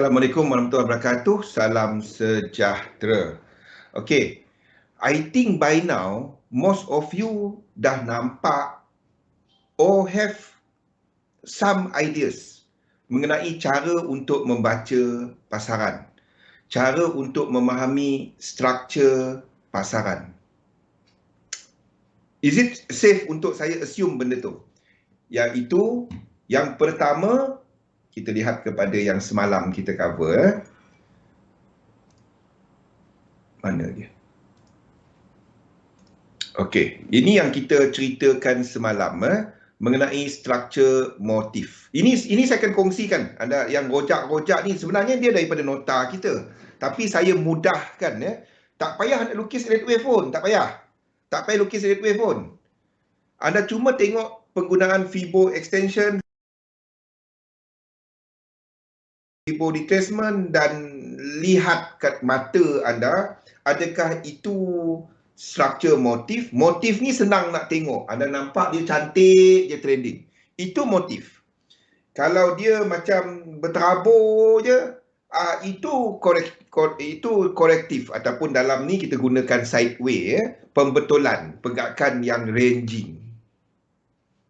Assalamualaikum warahmatullahi wabarakatuh. Salam sejahtera. Okay, I think by now most of you dah nampak or have some ideas mengenai cara untuk membaca pasaran, cara untuk memahami struktur pasaran. Is it safe untuk saya assume benda tu? Iaitu yang pertama, kita lihat kepada yang semalam kita cover. Mana dia? Okey, ini yang kita ceritakan semalam mengenai struktur motif. Ini saya akan kongsikan. Anda yang rojak-rojak ni sebenarnya dia daripada nota kita. Tapi saya mudahkan Tak payah nak lukis edit wave pun, tak payah. Tak payah lukis edit wave pun. Anda cuma tengok penggunaan Fibo extension, Fibo retracement dan lihat kat mata anda adakah itu struktur motif. Motif ni senang nak tengok. Anda nampak dia cantik je trending. Itu motif. Kalau dia macam berterabur je, itu korektif ataupun dalam ni kita gunakan sideway, pembetulan, pergerakan yang ranging.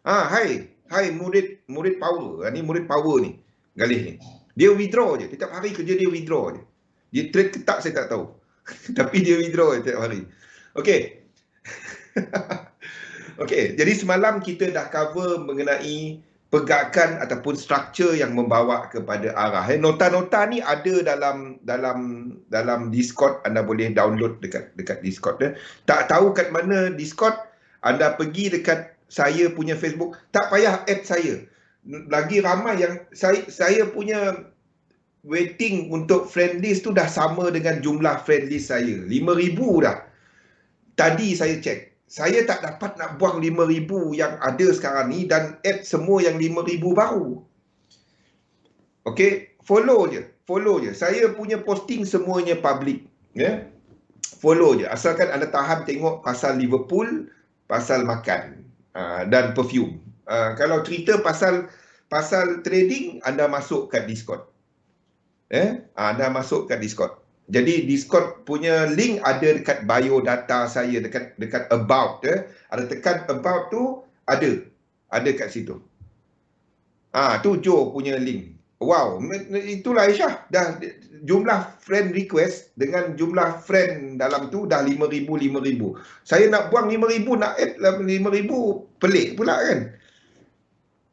Hai murid power. Ni murid power ni. Galih ni. Dia withdraw je. Setiap hari kerja dia withdraw je. Dia trade ke tak saya tak tahu. Tapi dia withdraw je setiap hari. Okey. Okey, jadi semalam kita dah cover mengenai pergerakan ataupun struktur yang membawa kepada arah. Nota-nota ni ada dalam Discord, anda boleh download dekat Discord. Tak tahu kat mana Discord, anda pergi dekat saya punya Facebook, tak payah add saya. Lagi ramai yang saya punya waiting untuk friend list tu dah sama dengan jumlah friend list saya. 5,000 dah. Tadi saya cek. Saya tak dapat nak buang 5,000 yang ada sekarang ni dan add semua yang 5,000 baru. Okey, follow je. Saya punya posting semuanya public. Follow je. Asalkan anda tahan tengok pasal Liverpool, pasal makan dan perfume. Kalau cerita pasal trading, anda masuk kat Discord. Anda masuk kat Discord. Jadi Discord punya link ada dekat bio data saya, dekat about. Ada tekan about tu, ada kat situ. Tu Joe punya link. Wow, itulah Aisyah. Dah jumlah friend request dengan jumlah friend dalam tu dah 5,000. Saya nak buang 5,000, nak add 5,000, pelik pula kan.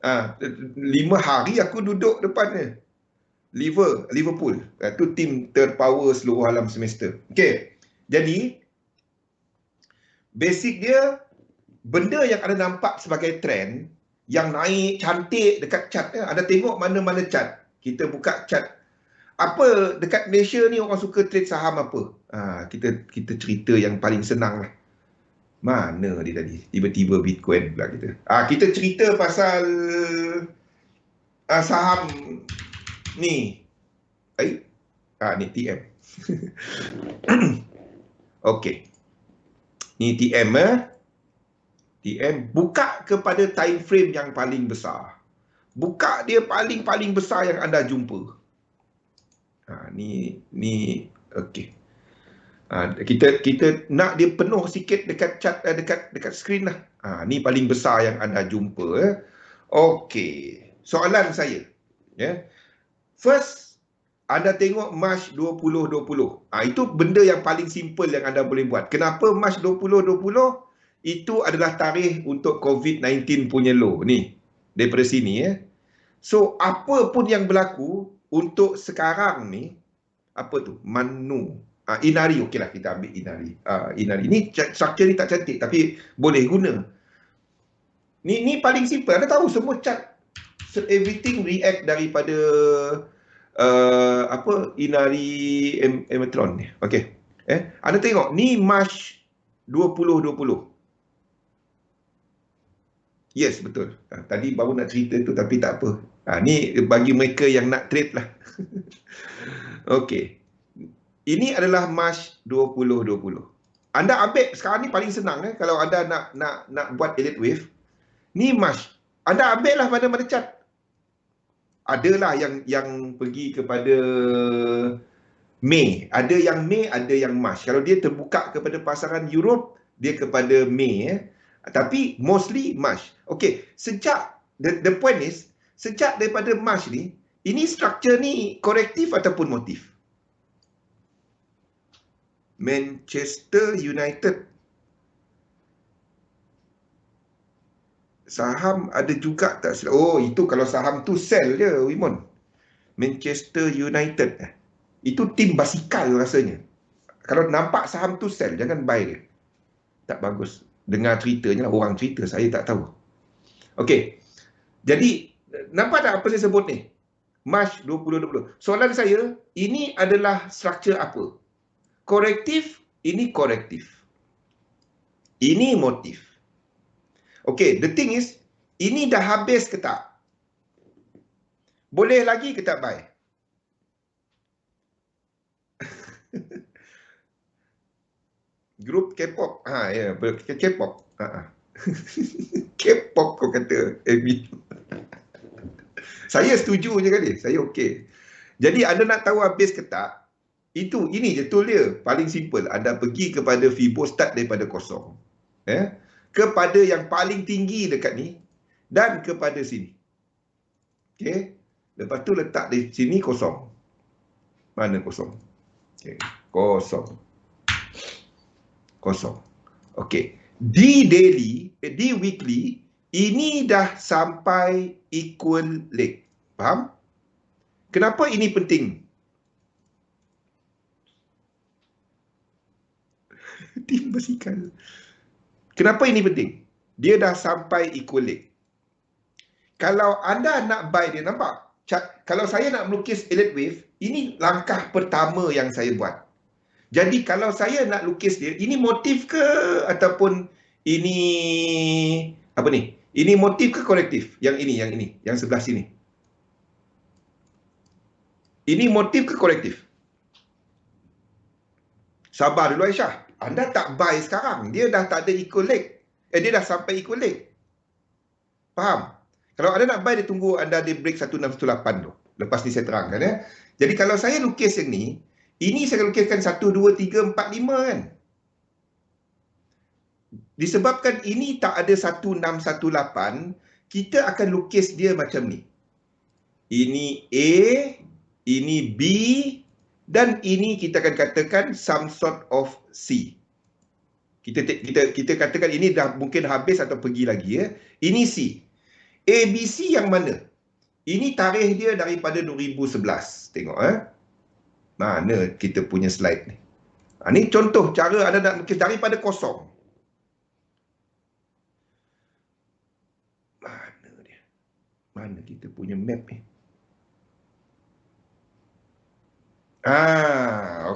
5 hari aku duduk depan Liverpool. Itu tim terpower seluruh alam semesta. Okey. Jadi basic dia, benda yang anda nampak sebagai trend yang naik cantik dekat chart, anda tengok mana-mana chart. Kita buka chart. Apa dekat Malaysia ni orang suka trade saham apa? Kita cerita yang paling senang lah. Mana dia tadi? Tiba-tiba Bitcoin pula kita. Kita cerita pasal saham ni. Ni TM. Okey. Ni TM TM buka kepada time frame yang paling besar. Buka dia paling besar yang anda jumpa. Ni okey. Kita nak dia penuh sikit dekat chart, dekat skrin lah. Ni paling besar yang anda jumpa. Okey. Soalan saya, first, anda tengok March 2020. Itu benda yang paling simple yang anda boleh buat. Kenapa March 2020? Itu adalah tarikh untuk COVID-19 punya low. Ni, daripada sini. So, apa pun yang berlaku untuk sekarang ni, apa tu? Manu. Inari, okeylah kita ambil Inari. Inari. Ni structure ni tak cantik, tapi boleh guna. Ni paling simple. Anda tahu semua chart. Everything react daripada Inari Emetron ni. Okey. Anda tengok ni March 2020. Yes, betul. Tadi baru nak cerita tu tapi tak apa. Ni bagi mereka yang nak trade lah. Okey. Ini adalah March 2020. Anda ambil sekarang ni paling senang kalau anda nak buat elite wave. Ni March. Anda ambil lah mana-mana chart. adalah yang pergi kepada Mei. Ada yang Mei, ada yang Mac. Kalau dia terbuka kepada pasaran Europe, dia kepada Mei. Tapi mostly Mac. Okay, sejak, the point is, sejak daripada Mac ni, ini structure ni korektif ataupun motif? Manchester United. Saham ada juga tak silap? Oh, itu kalau saham tu sell je, Wimon. Manchester United. Itu tim basikal rasanya. Kalau nampak saham tu sell, jangan buy dia. Tak bagus. Dengar ceritanya lah, orang cerita, saya tak tahu. Okey. Jadi, nampak tak apa saya sebut ni? Mac 2020. Soalan saya, ini adalah struktur apa? Korektif, ini korektif. Ini motif. Okay, the thing is, ini dah habis ke tak? Boleh lagi ke tak buy? Grup K-pop. Ya, K-pop. K-pop kau kata, Amy. Saya setuju je kali. Saya okey. Jadi anda nak tahu habis ke tak? Ini je tool dia. Paling simple. Anda pergi kepada Fibo, start daripada kosong. Kepada yang paling tinggi dekat ni. Dan kepada sini. Okey. Lepas tu letak di sini kosong. Mana kosong? Okay. Kosong. Okey. Di daily, di weekly, ini dah sampai equal leg. Faham? Kenapa ini penting? Tim basikal. Kenapa ini penting? Dia dah sampai equal leg. Kalau anda nak buy dia, nampak? Kalau saya nak melukis Elliott Wave, ini langkah pertama yang saya buat. Jadi kalau saya nak lukis dia, ini motif ke ataupun ini apa ni? Ini motif ke korektif? Yang ini, yang sebelah sini. Ini motif ke korektif? Sabar dulu Aisyah. Anda tak buy sekarang. Dia dah tak ada equal leg. Dia dah sampai equal leg. Faham? Kalau anda nak buy, dia tunggu anda di break 1618 tu. Lepas ni saya terangkan ya. Jadi kalau saya lukis yang ni, ini saya lukiskan 1, 2, 3, 4, 5 kan. Disebabkan ini tak ada 1618, kita akan lukis dia macam ni. Ini A, ini B, dan ini kita akan katakan some sort of C. Kita katakan ini dah mungkin habis atau pergi lagi ya. Ini C. ABC yang mana? Ini tarikh dia daripada 2011. Tengok mana kita punya slide ni. Ini contoh cara anda nak lukis daripada kosong. Mana dia? Mana kita punya map ni?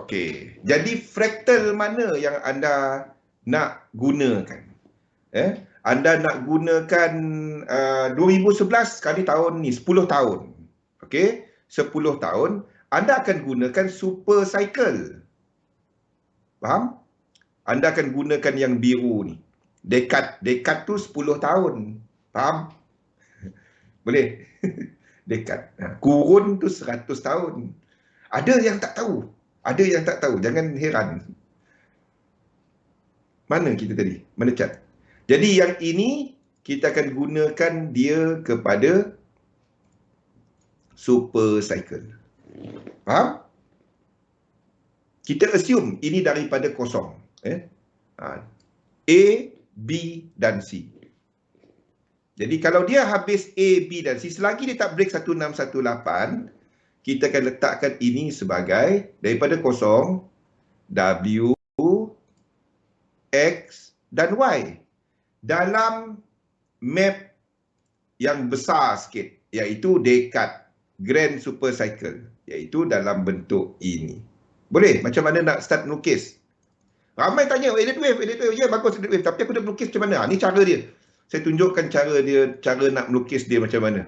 Okey. Jadi fractal mana yang anda nak gunakan? Anda nak gunakan 2011 kali tahun ni 10 tahun. Okey, 10 tahun anda akan gunakan super cycle. Faham? Anda akan gunakan yang biru ni. Dekad tu 10 tahun. Faham? Boleh? Dekad. Kurun tu 100 tahun. Ada yang tak tahu. Ada yang tak tahu. Jangan heran. Mana kita tadi? Mana cat? Jadi yang ini kita akan gunakan dia kepada super cycle. Faham? Kita assume ini daripada kosong. A, B dan C. Jadi kalau dia habis A, B dan C, selagi dia tak break 1618, kita akan letakkan ini sebagai daripada kosong W, X dan Y. Dalam map yang besar sikit, iaitu dekad grand super cycle, iaitu dalam bentuk ini. Boleh? Macam mana nak start melukis? Ramai tanya, Elliott Wave, ya bagus Elliott Wave, tapi aku nak melukis macam mana? Ni cara dia. Saya tunjukkan cara nak melukis dia macam mana.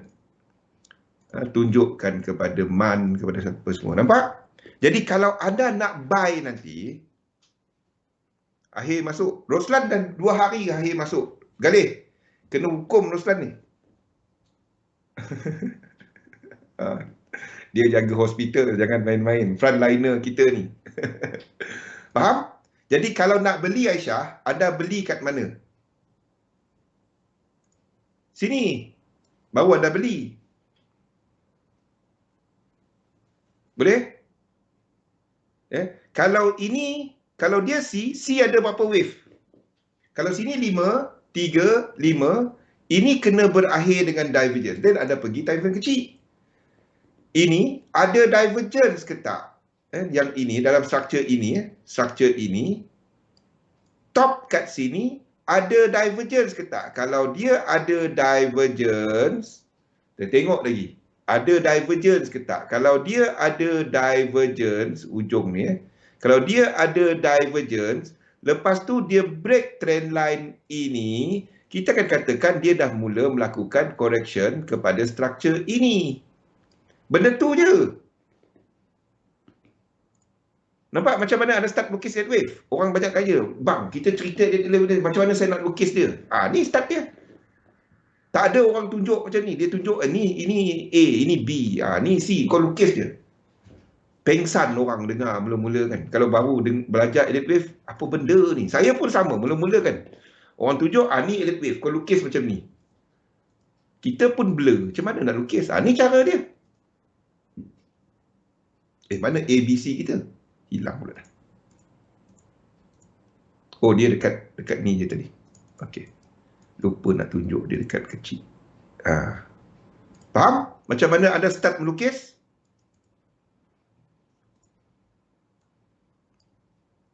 Tunjukkan kepada Man, kepada siapa semua. Nampak? Jadi kalau anda nak buy nanti, akhir masuk. Roslan dan 2 hari akhir masuk. Galih. Kena hukum Roslan ni. Dia jaga hospital, jangan main-main. Frontliner kita ni. Faham? Jadi kalau nak beli Aisyah, anda beli kat mana? Sini. Baru anda beli. Boleh? Kalau ini, kalau dia C ada berapa wave? Kalau sini 5, 3, 5, ini kena berakhir dengan divergence. Dan anda pergi divergence kecil. Ini ada divergence ke tak? Yang ini, dalam struktur ini, top kat sini, ada divergence ke tak? Kalau dia ada divergence, kita tengok lagi. Ada divergence ke tak? Kalau dia ada divergence, ujung ni, kalau dia ada divergence, lepas tu dia break trend line ini, kita akan katakan dia dah mula melakukan correction kepada struktur ini. Benda tu je. Nampak macam mana anda start lukis head wave? Orang banyak kaya. Bang, kita cerita dia macam mana saya nak lukis dia. Ni start dia. Tak ada orang tunjuk macam ni. Dia tunjuk ini A, ini B, ni C. Kau lukis dia. Pengsan orang dengar mula-mula kan. Kalau baru belajar elite wave, apa benda ni? Saya pun sama mula-mula kan. Orang tunjuk, ni elite wave. Kau lukis macam ni. Kita pun blur. Macam mana nak lukis? Ni cara dia. Mana ABC kita? Hilang pula dah. Oh, dia dekat ni je tadi. Okey. Lupa nak tunjuk dia dekat kecil. Faham? Macam mana anda start melukis?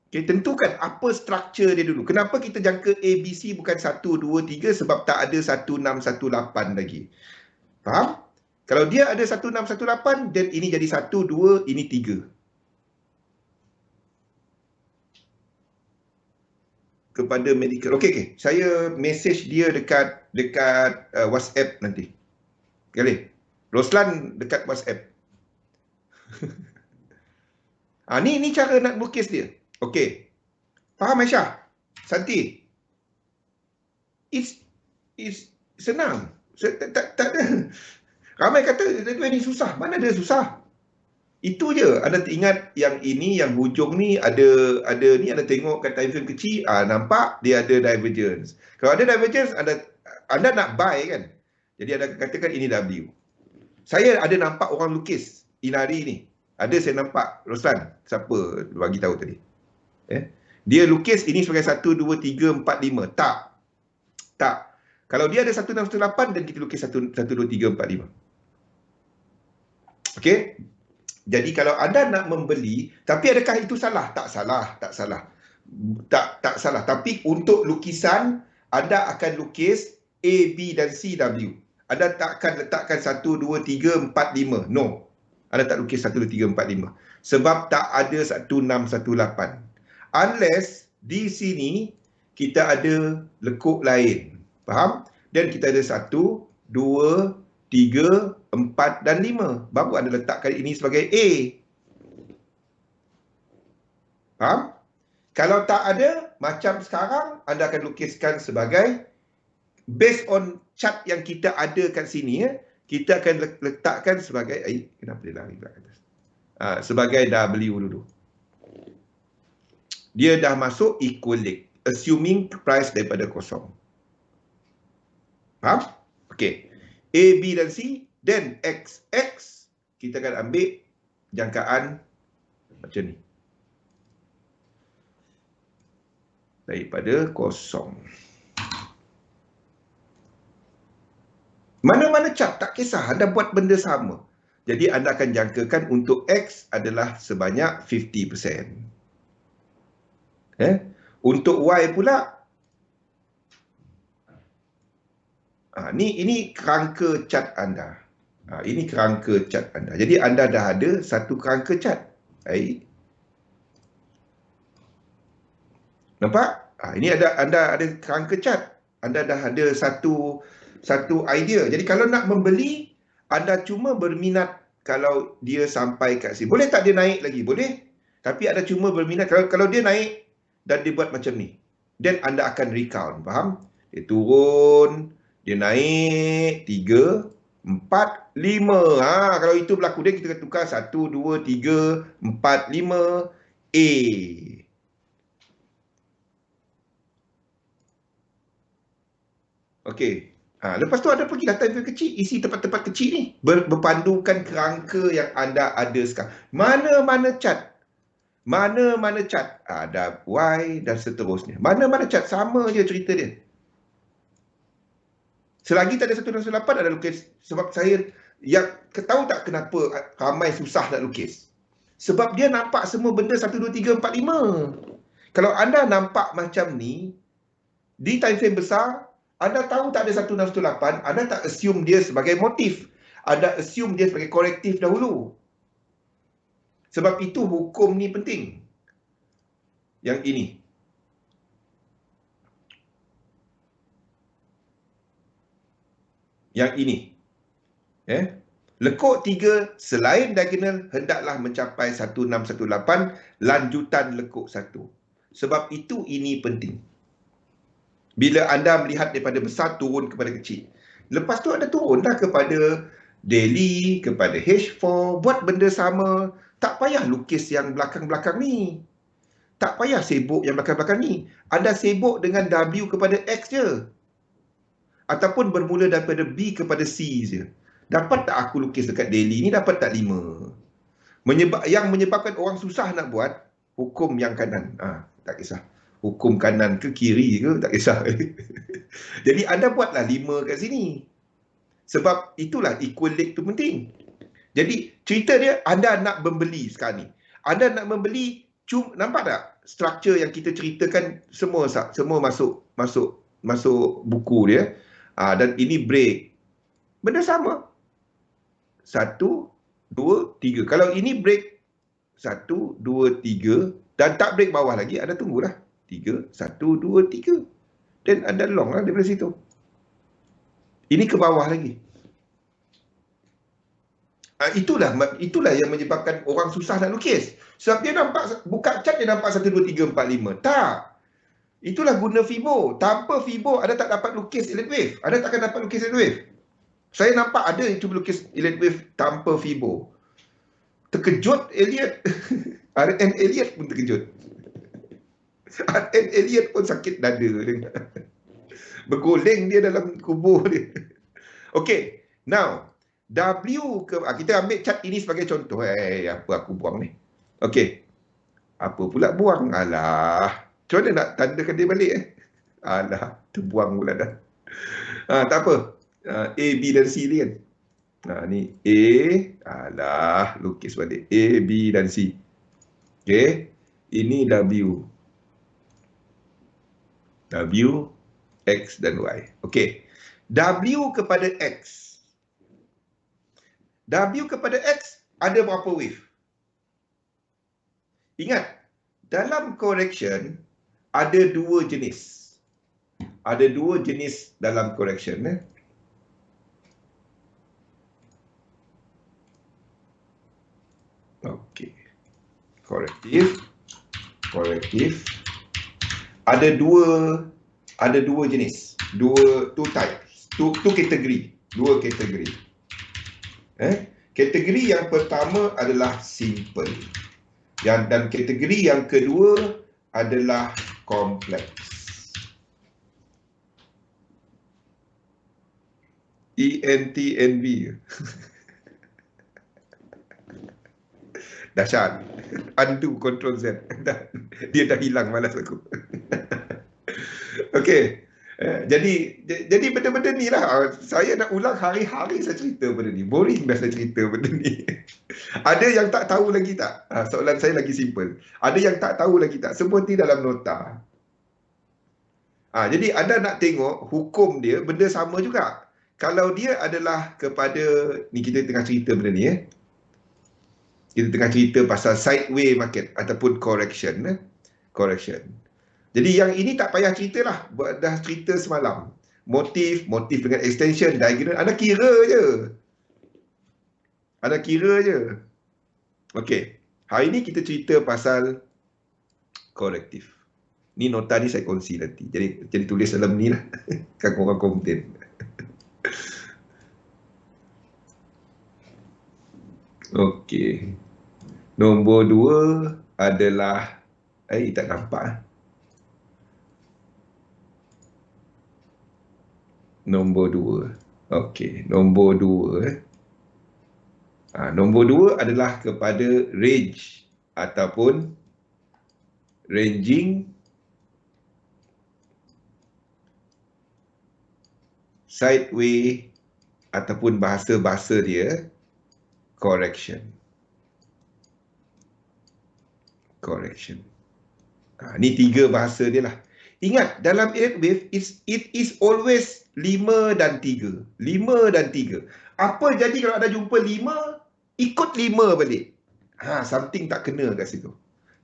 Okey, tentukan apa struktur dia dulu. Kenapa kita jangka ABC bukan 1, 2, 3? Sebab tak ada 1618 lagi. Faham? Kalau dia ada 1618, then ini jadi 1, 2, ini 3. Kepada medical. Okey. Saya message dia dekat WhatsApp nanti. Boleh? Roslan dekat WhatsApp. Ni cara nak lukis dia. Okey. Faham Aisyah? Santi? It's senang. Tak ada. Ramai kata ni susah. Mana ada susah? Itu je. Anda ingat yang ini, yang hujung ni ada ni, anda tengok kat time frame kecil, nampak dia ada divergence. Kalau ada divergence, anda nak buy kan? Jadi anda katakan ini W. Saya ada nampak orang lukis Inari ni. Ada saya nampak. Roslan, siapa bagi tahu tadi? Dia lukis ini sebagai 1, 2, 3, 4, 5. Tak. Kalau dia ada 1618, dan kita lukis 1, 2, 3, 4, 5. Okey? Jadi kalau anda nak membeli, tapi adakah itu salah? Tak salah. Tak salah. Tapi untuk lukisan, anda akan lukis A, B dan C, W. Anda tak akan letakkan 1, 2, 3, 4, 5. No. Anda tak lukis 1, 2, 3, 4, 5. Sebab tak ada 1618. Unless di sini kita ada lekuk lain. Faham? Dan kita ada 1, 2, 3, 4 dan 5. Baru anda letakkan ini sebagai A. Faham? Kalau tak ada, macam sekarang, anda akan lukiskan sebagai, based on chart yang kita ada kat sini, kita akan letakkan sebagai, kenapa dia lari ke atas? Sebagai W dulu. Dia dah masuk equilibrium, assuming price daripada kosong. Faham? Okey. A, B dan C, then X kita akan ambil jangkaan macam ni. Daripada kosong. Mana-mana chart, tak kisah. Anda buat benda sama. Jadi anda akan jangkakan untuk X adalah sebanyak 50%. Untuk Y pula, ini kerangka chart anda. Ini kerangka chart anda. Jadi anda dah ada satu kerangka chart. Nampak? Ini anda ada kerangka chart. Anda dah ada satu idea. Jadi kalau nak membeli, anda cuma berminat kalau dia sampai kat sini. Boleh tak dia naik lagi? Boleh. Tapi anda cuma berminat kalau dia naik dan dia buat macam ni. Then anda akan recount. Faham? Dia turun, dia naik 3, 4, 5. Kalau itu berlaku dia, kita tukar 1, 2, 3, 4, 5. A. Okey. Lepas tu ada pergi time frame kecil, isi tempat-tempat kecil ni. Berpandukan kerangka yang anda ada sekarang. Mana-mana chart. Mana-mana chart. Ada Y dan seterusnya. Mana-mana chart, sama je cerita dia. Selagi tak ada 168 ada lukis. Sebab saya, yang tahu tak kenapa ramai susah nak lukis? Sebab dia nampak semua benda 1, 2, 3, 4, 5. Kalau anda nampak macam ni, di time frame besar, anda tahu tak ada 168, anda tak assume dia sebagai motif. Anda assume dia sebagai korektif dahulu. Sebab itu hukum ni penting. Yang ini. Yang ini. Lekuk 3 selain diagonal hendaklah mencapai 1618 lanjutan lekuk 1. Sebab itu ini penting. Bila anda melihat daripada besar turun kepada kecil. Lepas tu anda turunlah kepada daily, kepada H4, buat benda sama. Tak payah lukis yang belakang-belakang ni. Tak payah sibuk yang belakang-belakang ni. Anda sibuk dengan W kepada X je. Ataupun bermula daripada B kepada C je. Dapat tak aku lukis dekat daily ni, dapat tak 5? Yang menyebabkan orang susah nak buat, hukum yang kanan. Tak kisah. Hukum kanan ke kiri ke, tak kisah. Jadi anda buatlah 5 kat sini. Sebab itulah equal leg tu penting. Jadi cerita dia, anda nak membeli sekarang ni. Anda nak membeli, nampak tak? Struktur yang kita ceritakan semua masuk buku dia. Dan ini break. Benda sama. 1, 2, 3. Kalau ini break 1, 2, 3 dan tak break bawah lagi, anda tunggulah. 3, 1, 2, 3. Dan ada long lah daripada situ. Ini ke bawah lagi. Itulah yang menyebabkan orang susah nak lukis. Sebab dia nampak, buka chart dia nampak 1, 2, 3, 4, 5. Tak. Itulah guna Fibo. Tanpa Fibo, anda tak dapat lukis Elliott wave. Anda takkan dapat lukis Elliott wave. Saya nampak ada yang cuba lukis Elliott wave tanpa Fibo. Terkejut Elliott. R.N. Elliott pun terkejut. R.N. Elliott pun sakit dada. Bergoleng dia dalam kubur dia. Okey, now W ke kita ambil chart ini sebagai contoh. Apa aku buang ni? Okey. Apa pula buang? Alah. Macam mana nak tandakan dia balik Alah, terbuang pula dah. Tak apa. A, B dan C ni kan. Ni A. Alah, lukis balik. A, B dan C. Okey. Ini W. W, X dan Y. Okey. W kepada X. W kepada X ada berapa wave? Ingat, dalam correction ada 2 jenis. Ada 2 jenis dalam correction. Okey. Korektif. Ada dua jenis. Two types. Two kategori. 2 kategori. Kategori yang pertama adalah simple. Dan kategori yang kedua adalah kompleks. ENTNV. Dahsyat. Undo Ctrl Z. Dia dah hilang, malas aku. Okey. Jadi benda-benda ni lah. Saya nak ulang hari-hari saya cerita benda ni. Boring dah saya cerita benda ni. Ada yang tak tahu lagi tak? Soalan saya lagi simple. Ada yang tak tahu lagi tak? Semua ni dalam nota. Jadi anda nak tengok hukum dia benda sama juga. Kalau dia adalah kepada, ni kita tengah cerita benda ni kita tengah cerita pasal sideway market ataupun correction. Jadi yang ini tak payah cerita lah. Dah cerita semalam. Motif dengan extension, diagonal. Anda kira je. Okey. Hari ini kita cerita pasal korektif. Ni nota ni saya kongsi nanti. Jadi tulis dalam ni lah. Kan korang komplain. Okey. Nombor 2 adalah tak nampak. Nombor 2. Okey, nombor 2 nombor 2 adalah kepada range ataupun ranging sideway ataupun bahasa-bahasa dia correction. Ni 3 bahasa dia lah. Ingat, dalam 8 wave, it is always 5 dan 3. 5 dan 3. Apa jadi kalau ada jumpa 5, ikut 5 balik. Something tak kena kat situ.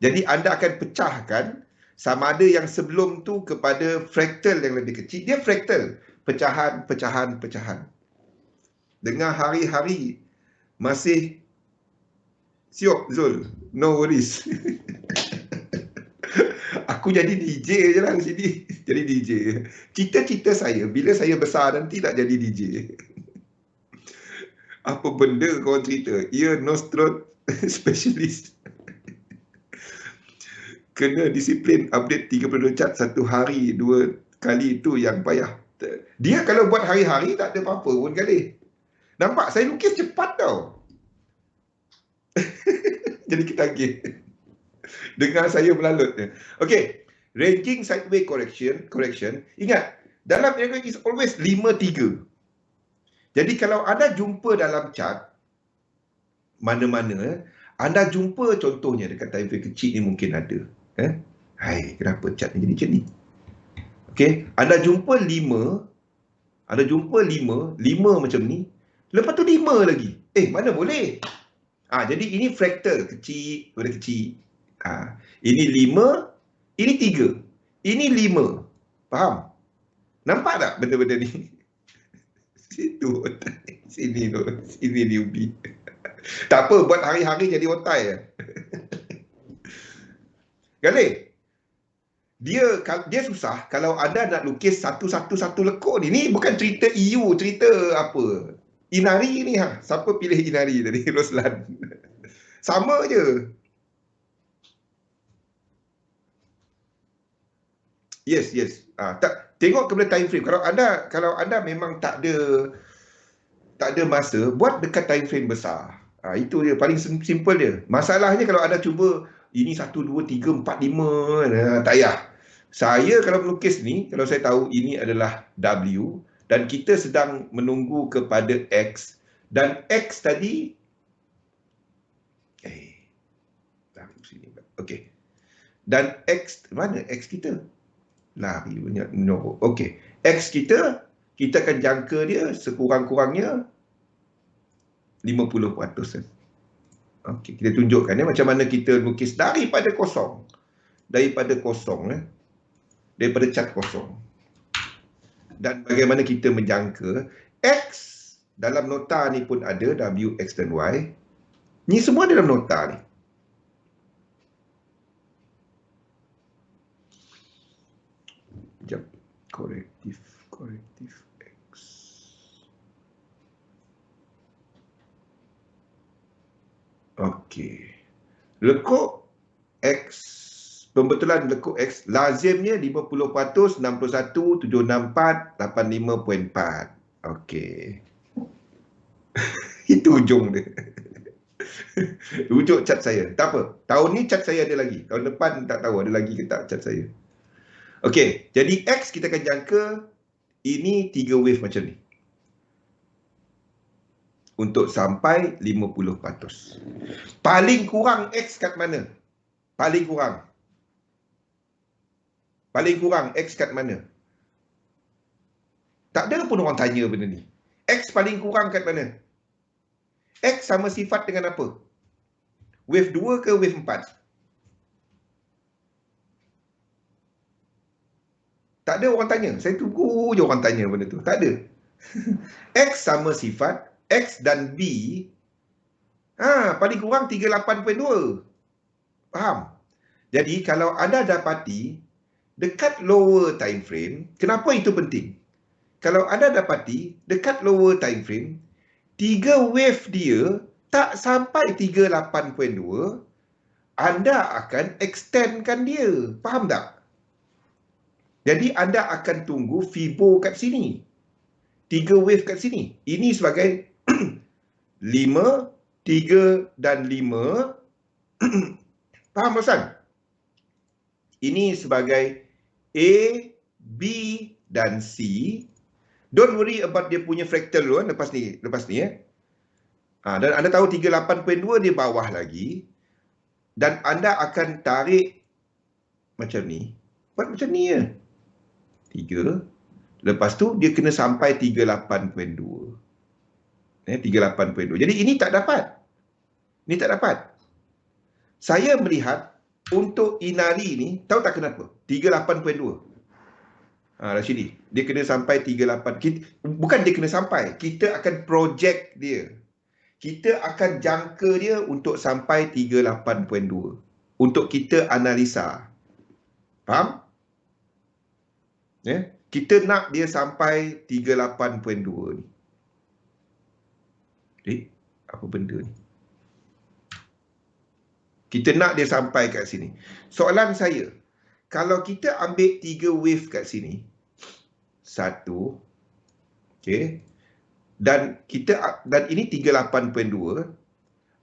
Jadi anda akan pecahkan sama ada yang sebelum tu kepada fractal yang lebih kecil. Dia fractal. Pecahan, pecahan, pecahan. Dengar hari-hari masih siok Zul. No worries. Aku jadi DJ je lah di sini. Jadi DJ. Cita-cita saya, bila saya besar nanti nak jadi DJ. Apa benda kau cerita? Ear, nose, throat specialist. Kena disiplin update 32 chart satu hari 2 kali tu yang payah. Dia kalau buat hari-hari tak ada apa-apa pun kali. Nampak? Saya lukis cepat tau. Jadi ketagih. Dengar saya melalut. Okey. Ranging sideway correction. Ingat, dalam ranking is always 5-3. Jadi kalau anda jumpa dalam chart mana-mana, anda jumpa contohnya dekat time frame kecil ni mungkin ada. Hai, kenapa chart ni jadi macam ni? Okey, anda jumpa 5, lima macam ni, lepas tu 5 lagi. Mana boleh? Jadi ini fractal, kecil, pada kecil. Ini 5, ini 3, ini 5. Faham? Nampak tak benda-benda ni? Situ otai. Sini newbie. Tak apa, buat hari-hari jadi otai. Galih. Dia susah kalau anda nak lukis satu-satu lekuk ni. Ni bukan cerita EU, cerita apa. Inari ni Siapa pilih Inari tadi? Roslan. Sama je. Yes. Tengok kepada time frame. Kalau anda memang tak ada masa, buat dekat time frame besar. Itu dia paling simple dia. Masalahnya kalau anda cuba ini 1 2 3 4 5, tak payah. Saya kalau melukis ni, kalau saya tahu ini adalah W dan kita sedang menunggu kepada X, dan X tadi okey. Dan X mana X kita? Lari banyak nombor. Okey. X kita akan jangka dia sekurang-kurangnya 50%. Okey, kita tunjukkan macam mana kita lukis daripada kosong. Daripada cat kosong. Dan bagaimana kita menjangka X dalam nota ni pun ada W, X dan Y. Ni semua dalam nota ni. Sekejap. Korektif X. Okey. Lekuk X, pembetulan lekuk X lazimnya 50%, 61, 764, 85.4. Okey. Itu ujung dia. Ujung cat saya. Tak apa. Tahun ni cat saya ada lagi. Tahun depan tak tahu ada lagi ke tak cat saya. Okey. Jadi X kita akan jangka ini 3 wave macam ni. Untuk sampai 50%. Paling kurang X kat mana? Paling kurang X kat mana? Tak ada pun orang tanya benda ni. X paling kurang kat mana? X sama sifat dengan apa? Wave 2 ke wave 4? Tak ada orang tanya. Saya tunggu je orang tanya benda tu. Tak ada. X sama sifat X dan B, paling kurang 38.2. Faham? Jadi kalau anda dapati dekat lower time frame, kenapa itu penting? Kalau anda dapati dekat lower time frame, 3 wave dia tak sampai 38.2, anda akan extendkan dia. Faham tak? Jadi anda akan tunggu Fibo kat sini. 3 wave kat sini. Ini sebagai 5, 3 dan 5. Faham Ustaz? Ini sebagai A, B dan C. Don't worry about dia punya fractal dulu lepas ni ya. Dan anda tahu 38.2 di bawah lagi. Dan anda akan tarik macam ni. Buat macam ni ya. 3. Lepas tu dia kena sampai 38.2. 38.2. Jadi ini tak dapat. Ini tak dapat. Saya melihat untuk Inari ni, tahu tak kenapa? 38.2. Rashidi, dia kena sampai 38. Bukan dia kena sampai, kita akan project dia. Kita akan jangka dia untuk sampai 38.2. Untuk kita analisa. Faham? Ya? Kita nak dia sampai 38.2 ni. Apa benda ni? Kita nak dia sampai kat sini. Soalan saya, kalau kita ambil 3 wave kat sini, 1, okey, dan ini 38.2,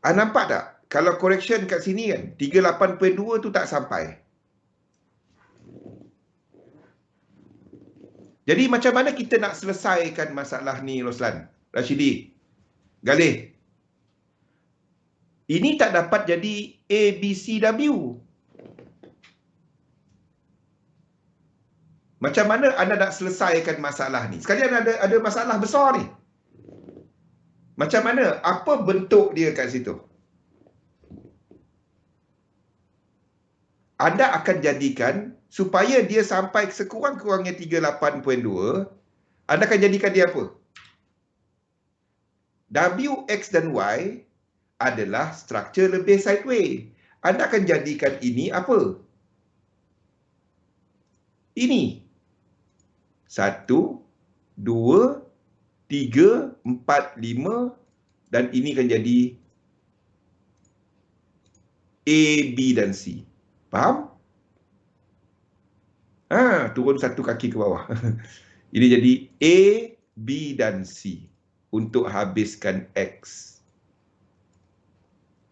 nampak tak? Kalau correction kat sini kan, 38.2 tu tak sampai. Jadi macam mana kita nak selesaikan masalah ni, Roslan? Rashidi, Galih. Ini tak dapat jadi ABCW. Macam mana anda nak selesaikan masalah ni? Sekalian ada masalah besar ni. Macam mana? Apa bentuk dia kat situ? Anda akan jadikan supaya dia sampai sekurang-kurangnya 38.2, anda akan jadikan dia apa? W, X dan Y adalah struktur lebih sideways. Anda akan jadikan ini apa? Ini. 1, 2, 3, 4, 5 dan ini akan jadi A, B dan C. Faham? Turun satu kaki ke bawah. Ini jadi A, B dan C untuk habiskan X.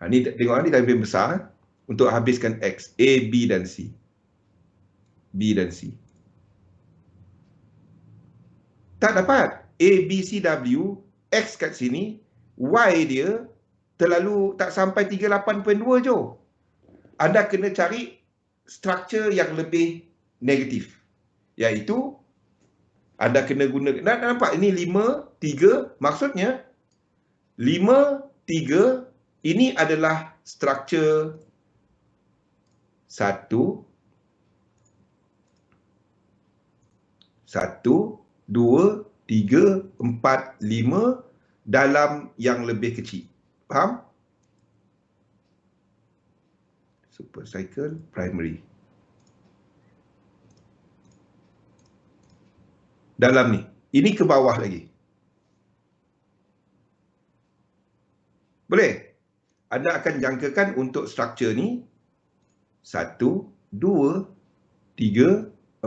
Ni tengok ni lebih besar untuk habiskan X. A, B dan C. B dan C. Tak dapat. A, B, C, W, X kat sini, Y dia terlalu tak sampai 38.2 je. Anda kena cari struktur yang lebih negatif. Iaitu, anda kena guna, nampak ini 5, 3, maksudnya 5, 3, ini adalah struktur 1, 2, 3, 4, 5 dalam yang lebih kecil. Faham? Super cycle primary. Dalam ni. Ini ke bawah lagi. Boleh? Anda akan jangkakan untuk struktur ni 1, 2, 3, 4,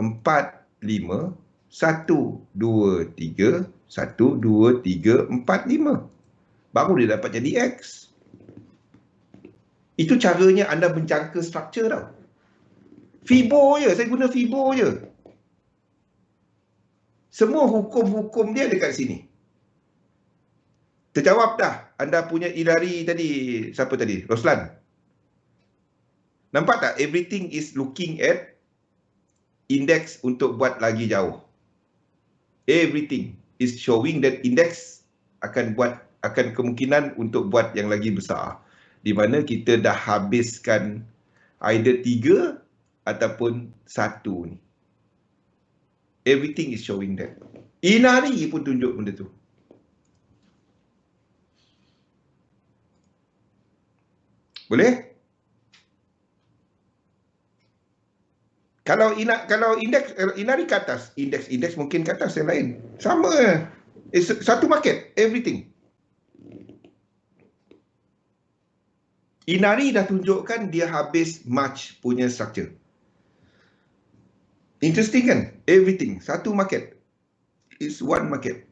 5, 1, 2, 3, 1, 2, 3, 4, 5. Baru dia dapat jadi X. Itu caranya anda menjangka struktur tau. Fibo je, saya guna Fibo je. Semua hukum-hukum dia dekat sini. Terjawab dah anda punya Inari tadi. Siapa tadi? Roslan. Nampak tak? Everything is looking at index untuk buat lagi jauh. Everything is showing that index akan kemungkinan untuk buat yang lagi besar. Di mana kita dah habiskan either 3 ataupun 1 ni. Everything is showing that. Inari pun tunjuk benda tu. Boleh? Kalau indeks Inari ke atas, indeks mungkin ke atas yang lain. Sama. Satu market, everything. Inari dah tunjukkan dia habis March punya structure. Interesting kan? Everything. Satu market. It's one market.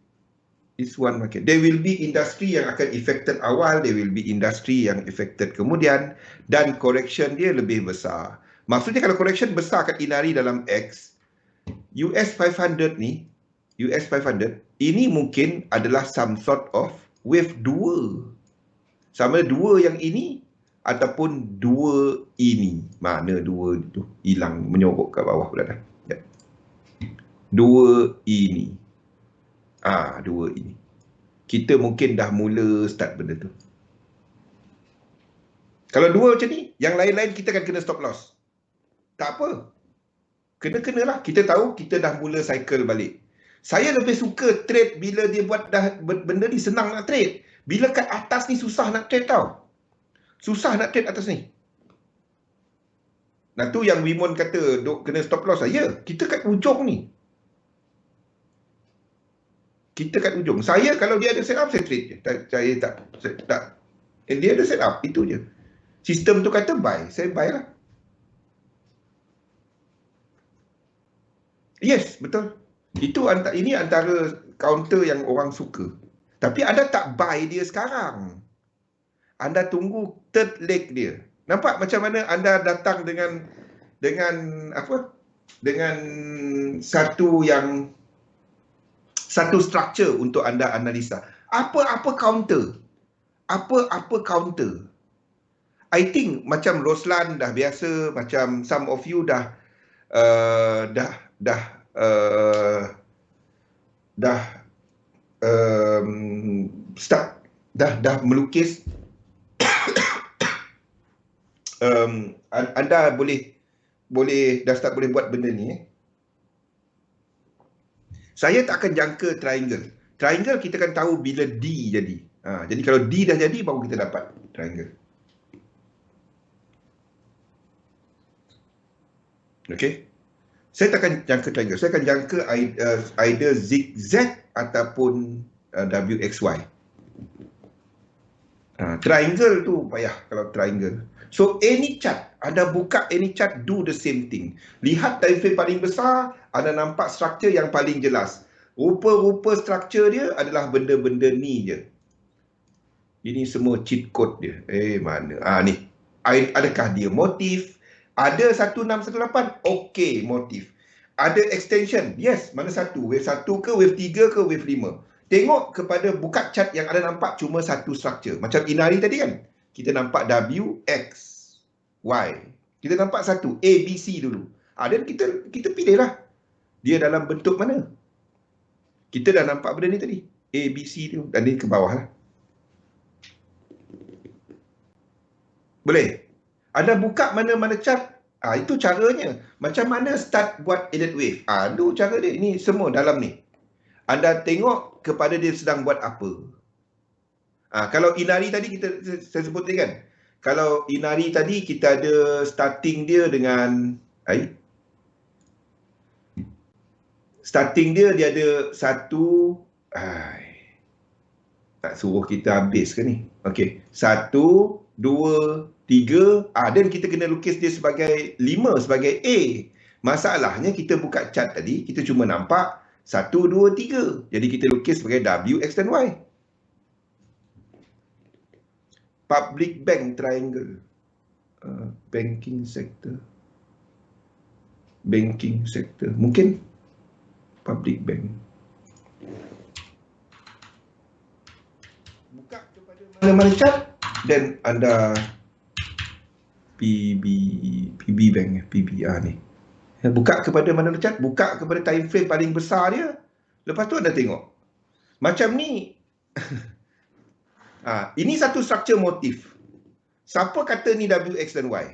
It's one market. There will be industri yang akan affected awal, there will be industri yang affected kemudian, dan correction dia lebih besar. Maksudnya kalau correction besar kat Inari dalam X, US 500 ni, US 500, ini mungkin adalah some sort of wave 2. Sama dua yang ini ataupun dua ini. Mana dua tu? Hilang, menyorok kat bawah pula dah. Ya. Dua ini. Dua ini. Kita mungkin dah mula start benda tu. Kalau dua macam ni, yang lain-lain kita akan kena stop loss. Tak apa. Kena-kenalah. Kita tahu kita dah mula cycle balik. Saya lebih suka trade bila dia buat dah benda ni senang nak trade. Bila kat atas ni susah nak trade tau. Susah nak trade atas ni. Nah tu yang Wimon kata duk kena stop loss lah. Ya, kita kat ujung ni. Kita kat ujung. Saya kalau dia ada set up, saya trade je. Saya tak. Dia ada set up, itu je. Sistem tu kata buy, saya buy lah. Yes, betul. Ini antara counter yang orang suka. Tapi anda tak buy dia sekarang. Anda tunggu third leg dia. Nampak macam mana anda datang dengan apa? Dengan satu structure untuk anda analisa. Apa counter? Apa counter? I think macam Roslan dah biasa, macam some of you dah melukis. Anda boleh dah start boleh buat benda ni. Saya tak akan jangka triangle. Triangle kita kan tahu bila D jadi. Jadi kalau D dah jadi baru kita dapat triangle. Okay. Saya tak akan jangka triangle. Saya akan jangka either zigzag ataupun WXY. Triangle tu payah kalau triangle. So any chart, anda buka any chart, do the same thing. Lihat time frame paling besar, anda nampak structure yang paling jelas. Rupa-rupa structure dia adalah benda-benda ni je. Ini semua cheat code dia. Mana? Ni. Adakah dia motif? Ada 1618? Okey, motif. Ada extension? Yes. Mana satu? Wave 1 ke, wave 3 ke, wave 5? Tengok kepada buka chart yang ada nampak cuma satu structure. Macam Inari tadi kan? Kita nampak W, X, Y. Kita nampak satu, A, B, C dulu. Dan kita pilihlah. Dia dalam bentuk mana? Kita dah nampak benda ni tadi. A, B, C tu. Dan ni ke bawah lah. Boleh? Anda buka mana-mana chart. Itu caranya. Macam mana start buat elliott wave? Itu cara dia. Ini semua dalam ni. Anda tengok kepada dia sedang buat apa. Kalau Inari tadi saya sebut tadi kan. Kalau Inari tadi kita ada starting dia dengan starting dia ada satu. Tak suruh kita habis ke ni? Okey. 1, 2, 3. Dan kita kena lukis dia sebagai 5 sebagai A. Masalahnya kita buka chart tadi, kita cuma nampak 1, 2, 3. Jadi kita lukis sebagai W, X dan Y. Public bank triangle. Banking sector. Banking sector. Mungkin public bank. Buka kepada mana-mana chart dan anda PB bank, PBR ni. Buka kepada mana chart, buka kepada time frame paling besar dia. Lepas tu anda tengok. Macam ni. Ini satu structure motif. Siapa kata ni W, X dan Y?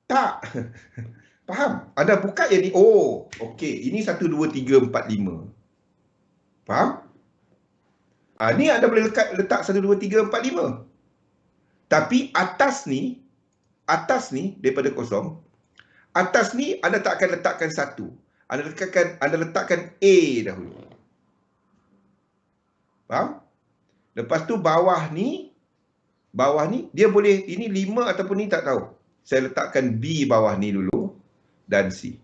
Tak. Faham? Anda buka yang ni. Okey. Ini 1, 2, 3, 4, 5. Faham? Ni anda boleh letak 1, 2, 3, 4, 5. Tapi atas ni daripada kosong, atas ni anda tak akan letakkan 1. Anda letakkan A dahulu. Faham? Lepas tu bawah ni bawah ni, dia boleh, ini 5 ataupun ni tak tahu. Saya letakkan B bawah ni dulu, dan C.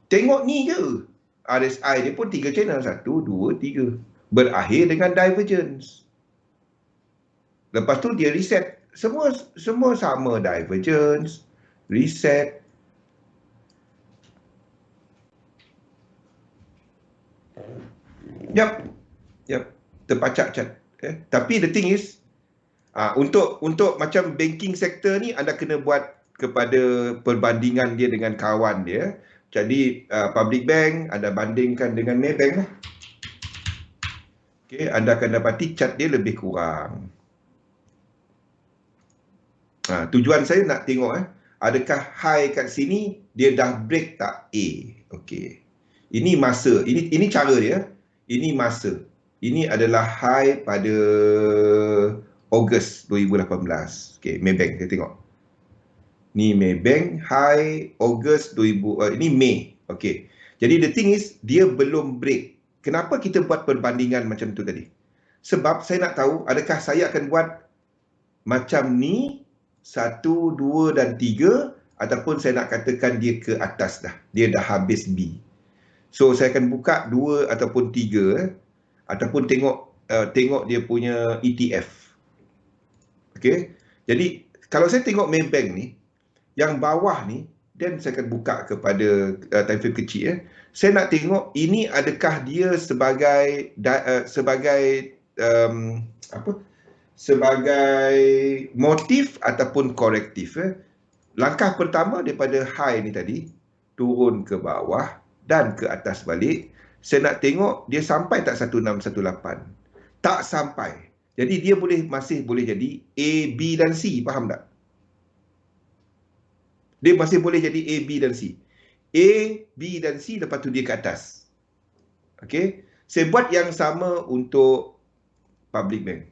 Tengok ni je. RSI dia pun 3 channel. 1, 2, 3. Berakhir dengan divergence. Lepas tu dia reset. Semua sama. Divergence, reset. Yap. Terpacak cat. Tapi the thing is, untuk macam banking sector ni, anda kena buat kepada perbandingan dia dengan kawan dia. Jadi public bank anda bandingkan dengan Maybank lah. Okay, anda akan dapati cat dia lebih kurang. Tujuan saya nak tengok adakah high kat sini dia dah break tak A. Okey. Ini masa, ini cara dia. Ini masa. Ini adalah high pada Ogos 2018. Okey, Maybank kita tengok. Ni Maybank high Ogos 2000, ini Mei. Okey. Jadi the thing is dia belum break. Kenapa kita buat perbandingan macam tu tadi? Sebab saya nak tahu adakah saya akan buat macam ni 1, 2 dan 3 ataupun saya nak katakan dia ke atas dah. Dia dah habis B. So saya akan buka 2 ataupun 3 ataupun tengok dia punya ETF. Okey. Jadi kalau saya tengok Maybank ni, yang bawah ni, dan saya akan buka kepada time frame kecil. Saya nak tengok ini adakah dia sebagai sebagai motif ataupun korektif. Langkah pertama daripada high ni tadi, turun ke bawah dan ke atas balik. Saya nak tengok dia sampai tak 1618. Tak sampai. Jadi dia masih boleh jadi A, B dan C. Faham tak? Dia masih boleh jadi A, B dan C. A, B dan C, lepas tu dia ke atas. Okey. Saya buat yang sama untuk public bank.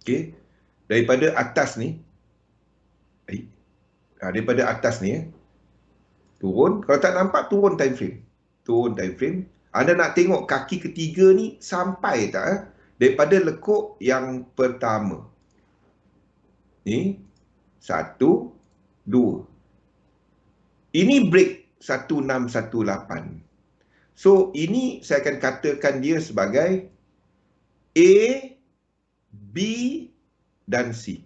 Okey. Daripada atas ni, turun. Kalau tak nampak, turun time frame. Turun time frame. Anda nak tengok kaki ketiga ni sampai tak? Daripada lekuk yang pertama. Ni 1, 2. Ini break 1618. So ini saya akan katakan dia sebagai A, B dan C.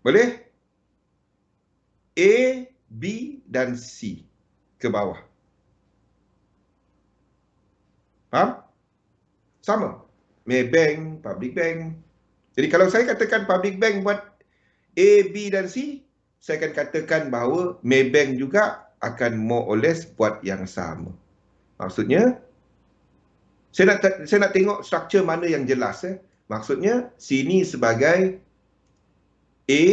Boleh? A, B dan C ke bawah. Faham? Sama. Maybank, public bank. Jadi kalau saya katakan public bank buat A, B dan C, saya akan katakan bahawa Maybank juga akan more or less buat yang sama. Maksudnya, saya nak tengok struktur mana yang jelas. Maksudnya, sini sebagai A,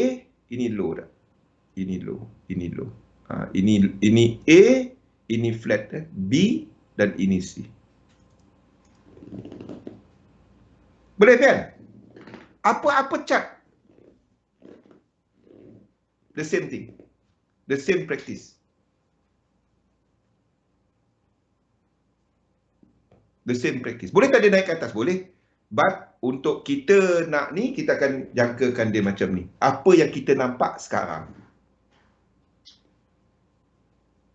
ini low dah. Ini low, ini low. Ini A, ini flat. B dan ini C. Boleh kan? Apa chart? The same thing. The same practice. The same practice. Boleh tak dia naik ke atas? Boleh. But untuk kita nak ni, kita akan jangkakan dia macam ni. Apa yang kita nampak sekarang.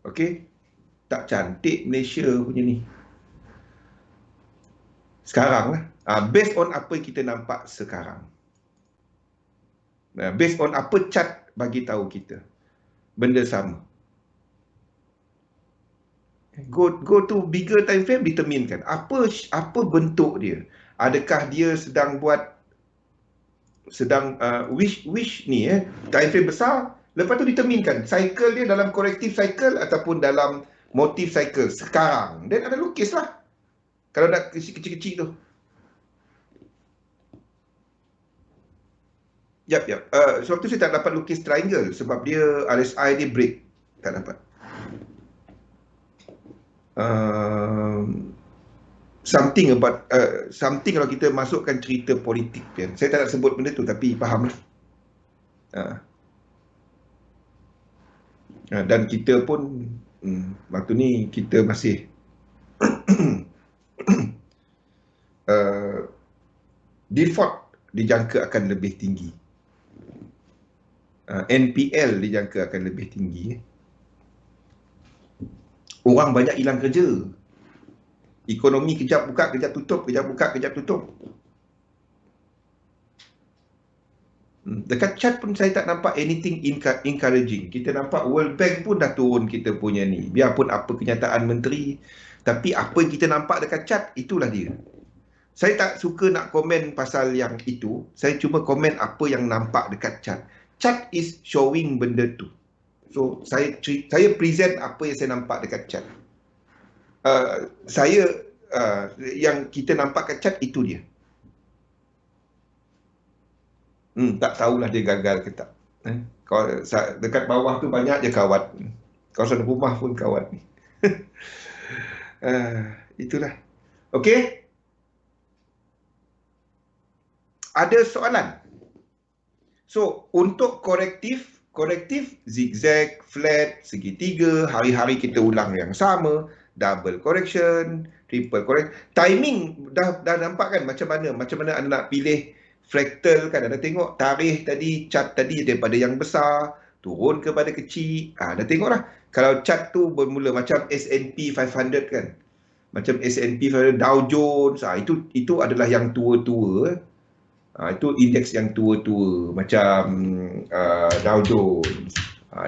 Okey? Tak cantik Malaysia punya ni. Sekarang lah. Based on apa yang kita nampak sekarang. Based on apa chart bagi tahu kita. Benda sama. Go to bigger time frame, determinekan. Apa bentuk dia? Adakah dia sedang buat wish ni time frame besar, lepas tu determinekan cycle dia dalam corrective cycle ataupun dalam motif cycle sekarang. Dan ada lukis lah. Kalau nak kecil-kecil tu. Yap. Sebab tu saya tak dapat lukis triangle sebab dia RSI dia break. Tak dapat. Something about something kalau kita masukkan cerita politik kan. Saya tak nak sebut benda tu tapi faham lah. Dan kita pun waktu ni kita masih default dijangka akan lebih tinggi. NPL dijangka akan lebih tinggi. Orang banyak hilang kerja. Ekonomi kejap buka, kejap tutup, kejap buka, kejap tutup. Dekat Chad pun saya tak nampak anything encouraging. Kita nampak World Bank pun dah turun kita punya ni. Biarpun apa kenyataan menteri, tapi apa yang kita nampak dekat Chad, itulah dia. Saya tak suka nak komen pasal yang itu. Saya cuma komen apa yang nampak dekat Chad. Chad is showing benda tu. So, saya present apa yang saya nampak dekat Chad. Yang kita nampak kat Chad, itu dia. Tak tahulah dia gagal ke tak. Kalau dekat bawah tu banyak je kawat. Kawasan rumah pun kawat ni. Itulah. Okey. Ada soalan? So, untuk korektif zigzag, flat, segitiga, hari-hari kita ulang yang sama, double correction, triple correction. Timing dah nampak kan macam mana anda nak pilih fractal kan. Anda tengok tarikh tadi, chart tadi daripada yang besar turun kepada kecil. Anda tengoklah. Kalau chart tu bermula macam S&P 500 kan. Macam S&P 500, Dow Jones, itu adalah yang tua-tua. Itu indeks yang tua-tua macam Dow Jones.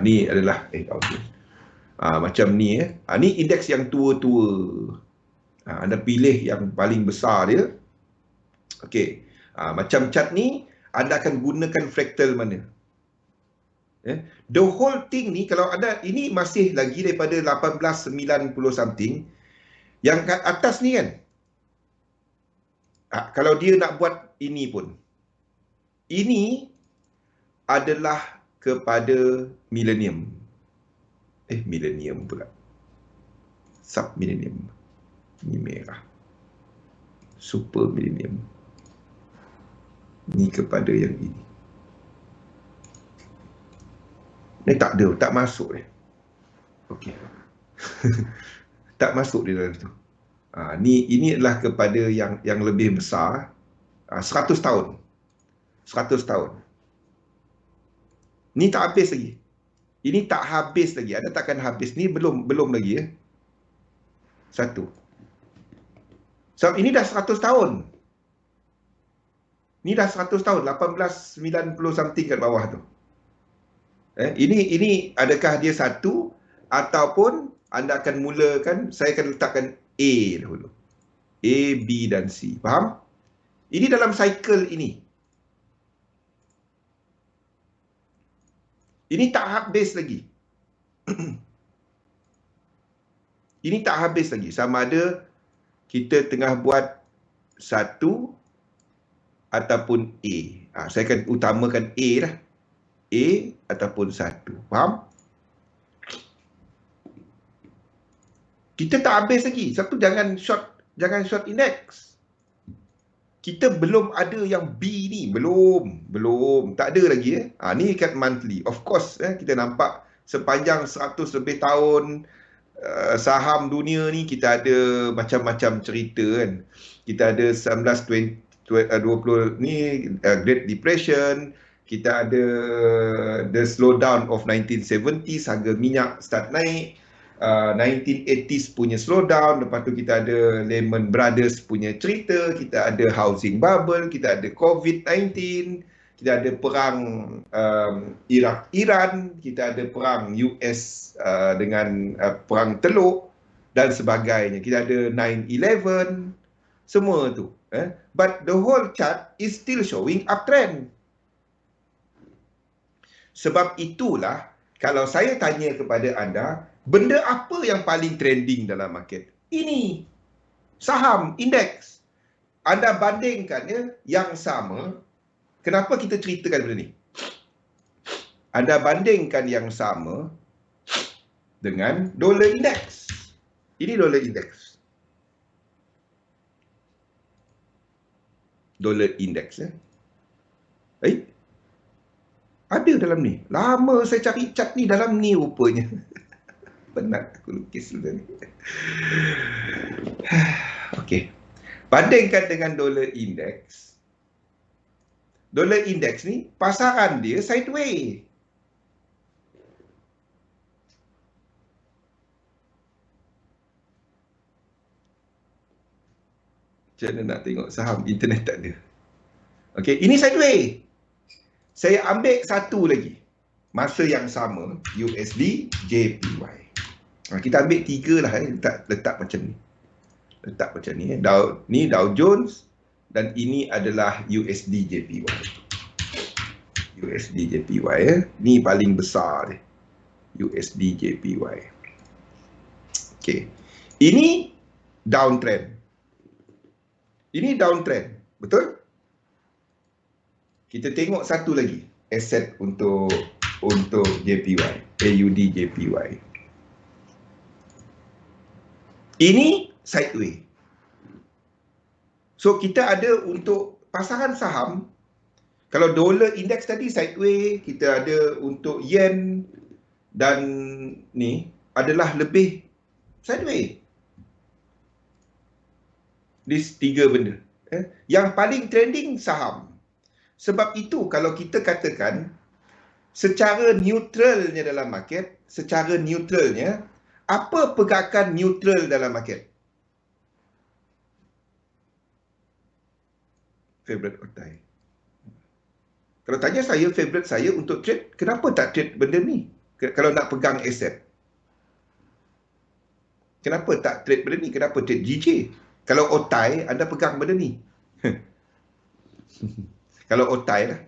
Ni adalah Dow Jones. Macam ni ni indeks yang tua-tua. Anda pilih yang paling besar dia. Okey. Macam chart ni anda akan gunakan fractal mana? The whole thing ni kalau ada ini masih lagi daripada 1890 something. Yang kat atas ni kan. Kalau dia nak buat ini pun. Ini adalah kepada millennium. Millennium pula. Sub-millennium. Ini merah. Super millennium. Ini kepada yang ini. Ini tak ada, tak masuk dia. Okey. Tak masuk di dalam tu. Ini adalah kepada yang lebih besar. 100 tahun. 100 tahun. Ni tak habis lagi. Ini tak habis lagi. Anda takkan habis. Ni belum lagi ya. Satu. Sebab ini dah 100 tahun. Ini dah 100 tahun. 1890 something kat bawah tu. Ini adakah dia satu ataupun anda akan mulakan, saya akan letakkan A dahulu. A, B dan C. Faham? Ini dalam cycle ini. Ini tak habis lagi. Ini tak habis lagi. Sama ada kita tengah buat satu ataupun A. Saya akan utamakan A lah. A ataupun satu. Faham? Kita tak habis lagi. Satu, jangan short index. Kita belum ada yang B ni. Belum. Tak ada lagi. Ni kat monthly. Of course, kita nampak sepanjang 100 lebih tahun saham dunia ni, kita ada macam-macam cerita kan. Kita ada 1920 ni Great Depression. Kita ada the slowdown of 1970s, harga minyak start naik. 1980s punya slowdown. Lepas tu kita ada Lehman Brothers punya cerita. Kita ada housing bubble. Kita ada COVID-19. Kita ada perang Iraq-Iran. Kita ada perang US dengan perang Teluk dan sebagainya. Kita ada 9/11. Semua tu. But the whole chart is still showing uptrend. Sebab itulah, kalau saya tanya kepada anda, benda apa yang paling trending dalam market? Ini. Saham, indeks. Anda bandingkan yang sama. Kenapa kita ceritakan benda ni? Anda bandingkan yang sama dengan dollar index. Ini dollar index. Dollar index. Ada dalam ni. Lama saya cari chart ni dalam ni rupanya. Penat aku lukis dulu ni. Okey. Bandingkan dengan dollar index. Dollar index ni pasaran dia sideways. Macam mana nak tengok saham? Internet tak ada. Okey, ini sideways. Saya ambil satu lagi. Masa yang sama, USD JPY. Kita ambil tiga lah, letak macam ni. Letak macam ni. Ni Dow Jones dan ini adalah USD JPY. USD JPY ni paling besar dia. USD JPY. Okey. Ini downtrend. Ini downtrend, betul? Kita tengok satu lagi aset untuk JPY, AUD JPY. Ini sideways. So kita ada untuk pasaran saham, kalau dollar index tadi sideways, kita ada untuk yen dan ni adalah lebih sideways. These tiga benda. Yang paling trending saham. Sebab itu kalau kita katakan secara neutralnya dalam market, secara neutralnya, apa pergerakan neutral dalam market? Favorite otai. Kalau tanya saya, favorite saya untuk trade, kenapa tak trade benda ni? Kalau nak pegang aset. Kenapa tak trade benda ni? Kenapa trade GJ? Kalau otai, anda pegang benda ni. Kalau otai lah.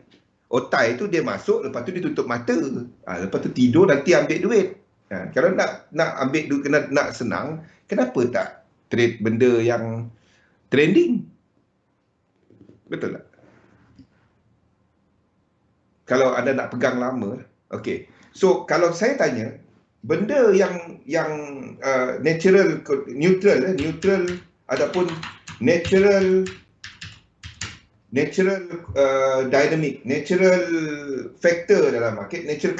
Otai tu dia masuk, lepas tu dia tutup mata. Lepas tu tidur, nanti ambil duit. Kalau nak ambil duit, nak senang, kenapa tak trade benda yang trending? Betul tak? Kalau anda nak pegang lama. Okey. So, kalau saya tanya, benda yang natural, neutral ataupun natural dynamic, natural factor dalam market, natural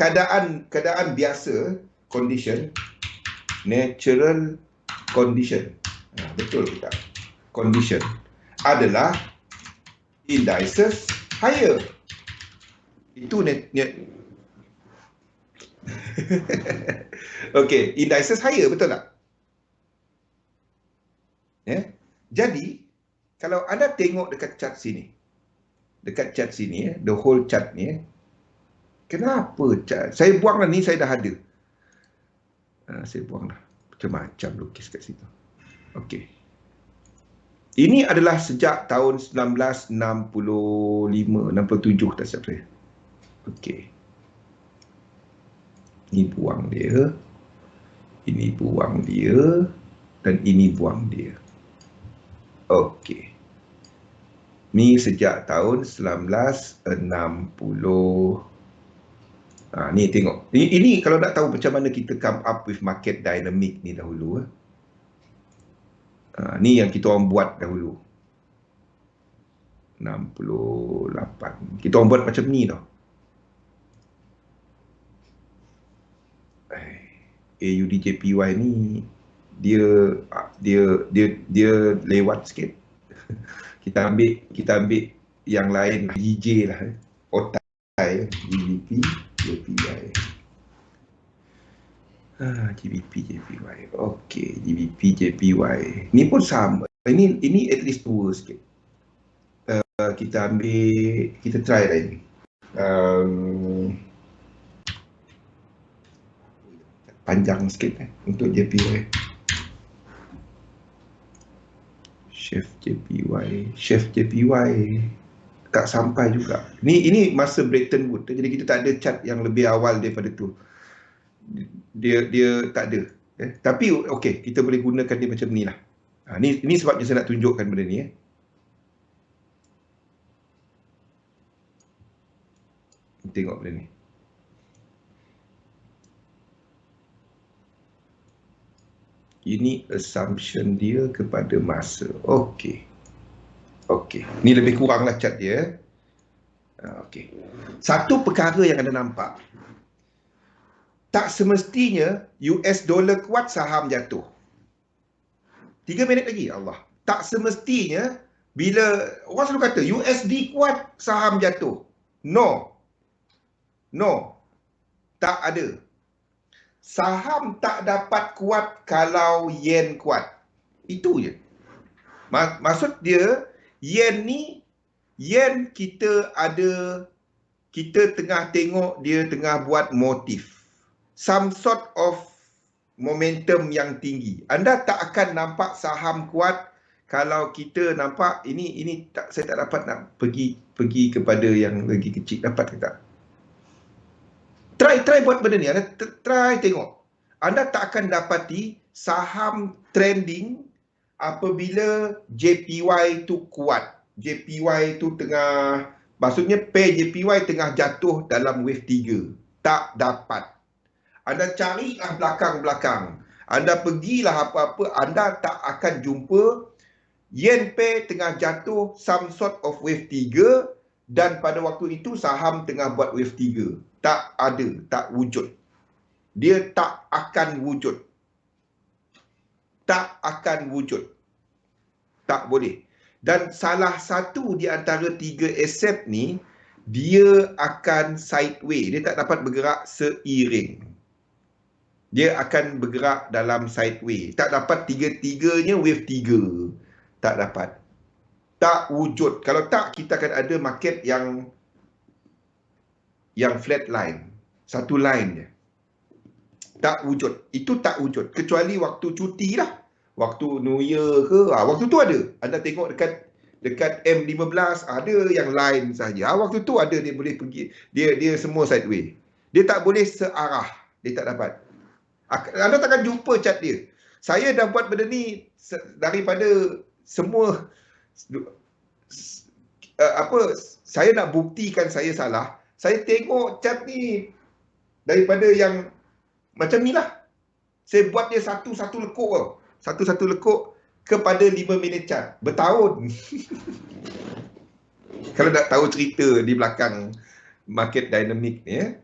keadaan biasa, condition, natural condition. Betul ke tak? Condition adalah indices higher. Itu okey, indices higher, betul tak? Jadi, kalau anda tengok dekat chart sini, the whole chart ni, kenapa chart? Saya buang lah ni, saya dah ada. Saya buang dah. Macam-macam lukis kat situ. Okey. Ini adalah sejak tahun 1965, 67 tak silap saya. Okey. Ini buang dia. Ini buang dia. Dan ini buang dia. Okey. Ni sejak tahun 1960. Ni tengok. Ini kalau nak tahu macam mana kita come up with market dynamic ni dahulu. Ni yang kita orang buat dahulu. 68. Kita orang buat macam ni tau. AUD JPY ni dia lewat sikit. Kita ambil yang lain, GJ lah, otai, GBP JPY. GBP JPY. Okey, GBP JPY. Ni pun sama. Ini at least tua sikit. Kita ambil, kita try lah ini. Panjang sikit untuk JPY. Chef JPY tak sampai juga. Ini masa Bretton Woods. Jadi kita tak ada chart yang lebih awal daripada tu. Dia tak ada. Tapi okey, kita boleh gunakan dia macam ni lah. Ini sebabnya saya nak tunjukkan benda ni. Tengok benda ni. Ini assumption dia kepada masa. Okey. Ni lebih kuranglah chart dia. Okey. Satu perkara yang anda nampak, tak semestinya US dollar kuat saham jatuh. 3 minit lagi, Allah. Tak semestinya bila orang selalu kata USD kuat saham jatuh. No. No. Tak ada. Saham tak dapat kuat kalau yen kuat. Itu je. Maksud dia, yen kita tengah tengok dia tengah buat motif. Some sort of momentum yang tinggi. Anda tak akan nampak saham kuat kalau kita nampak ini tak, saya tak dapat nak pergi kepada yang lagi kecil, dapat ke tak? Try buat benda ni. Anda try tengok. Anda tak akan dapati saham trending apabila JPY tu kuat. JPY tu tengah, maksudnya pair JPY tengah jatuh dalam wave 3. Tak dapat. Anda carilah belakang-belakang. Anda pergilah apa-apa, anda tak akan jumpa yen pair tengah jatuh some sort of wave 3 dan pada waktu itu saham tengah buat wave 3. Tak ada, tak wujud. Dia tak akan wujud. Tak akan wujud. Tak boleh. Dan salah satu di antara 3 aset ni, dia akan sideways. Dia tak dapat bergerak seiring. Dia akan bergerak dalam sideways. Tak dapat tiga-tiganya wave 3. Tak dapat. Tak wujud. Kalau tak, kita akan ada market yang flat line. Satu line je. Tak wujud. Itu tak wujud. Kecuali waktu cuti lah. Waktu New Year ke. Waktu tu ada. Anda tengok dekat M15 ada yang line saja. Waktu tu ada dia boleh pergi. Dia semua sideways. Dia tak boleh searah. Dia tak dapat. Anda takkan jumpa chart dia. Saya dah buat benda ni daripada semua saya nak buktikan saya salah. Saya tengok chart ni daripada yang macam ni lah. Saya buat dia satu-satu lekuk tau. Satu-satu lekuk kepada 5 minit chart. Bertahun. Kalau nak tahu cerita di belakang market dynamic ni ya.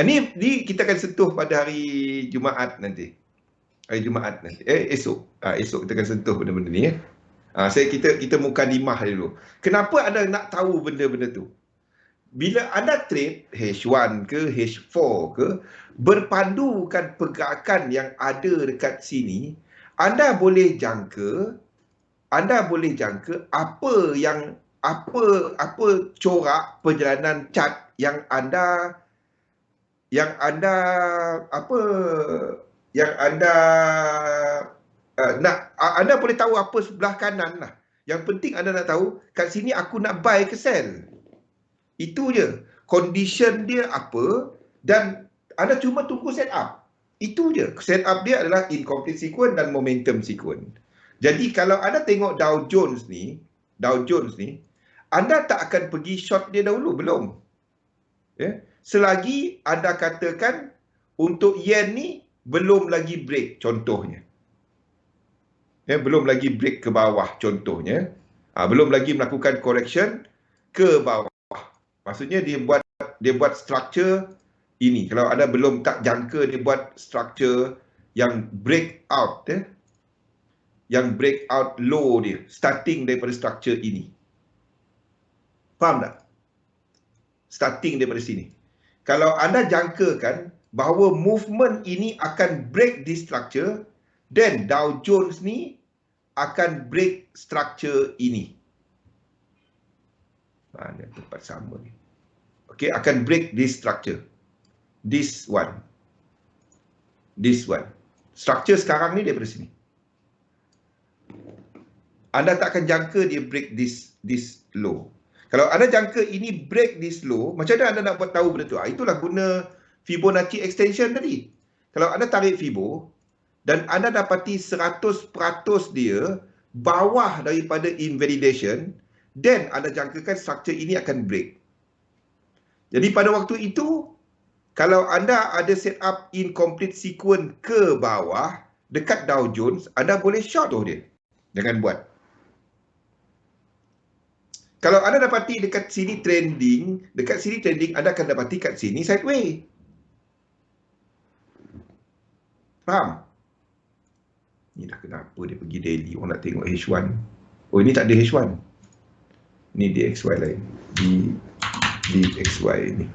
Ni kita akan sentuh pada hari Jumaat nanti. Hari Jumaat nanti. Esok. Esok kita akan sentuh benda-benda ni ya. Kita mukadimah dulu. Kenapa anda nak tahu benda-benda tu? Bila anda trade H1 ke H4 ke, berpandukan pergerakan yang ada dekat sini, anda boleh jangka apa corak perjalanan chart yang anda anda boleh tahu apa sebelah kanan lah. Yang penting anda nak tahu kat sini aku nak buy ke sell. Itu je. Condition dia apa dan anda cuma tunggu set up. Itu je. Set up dia adalah incomplete sequence dan momentum sequence. Jadi kalau anda tengok Dow Jones ni, anda tak akan pergi short dia dahulu, belum. Ya. Selagi anda katakan untuk yen ni belum lagi break contohnya. Ya, belum lagi break ke bawah contohnya. Belum lagi melakukan correction ke bawah. Maksudnya dia buat structure ini. Kalau anda belum tak jangka dia buat structure yang break out yang break out low dia starting daripada structure ini. Faham tak? Starting daripada sini. Kalau anda jangkakan bahawa movement ini akan break this structure, then Dow Jones ni akan break structure ini. Mana tempat sama ni. Okey, akan break this structure. This one. Structure sekarang ni daripada sini. Anda tak akan jangka dia break this low. Kalau anda jangka ini break this low, macam mana anda nak buat tahu benda tu? Itulah guna Fibonacci extension tadi. Kalau anda tarik Fibo dan anda dapati 100% dia bawah daripada invalidation, then anda jangkakan structure ini akan break. Jadi pada waktu itu, kalau anda ada set up incomplete sequence ke bawah dekat Dow Jones, anda boleh short dia. Jangan buat. Kalau anda dapati dekat sini trending, anda akan dapati kat sini sideway. Faham? Ni dah kenapa dia pergi daily, orang nak tengok H1. Oh, ini tak ada H1. Ni DXY lain. DXY ni.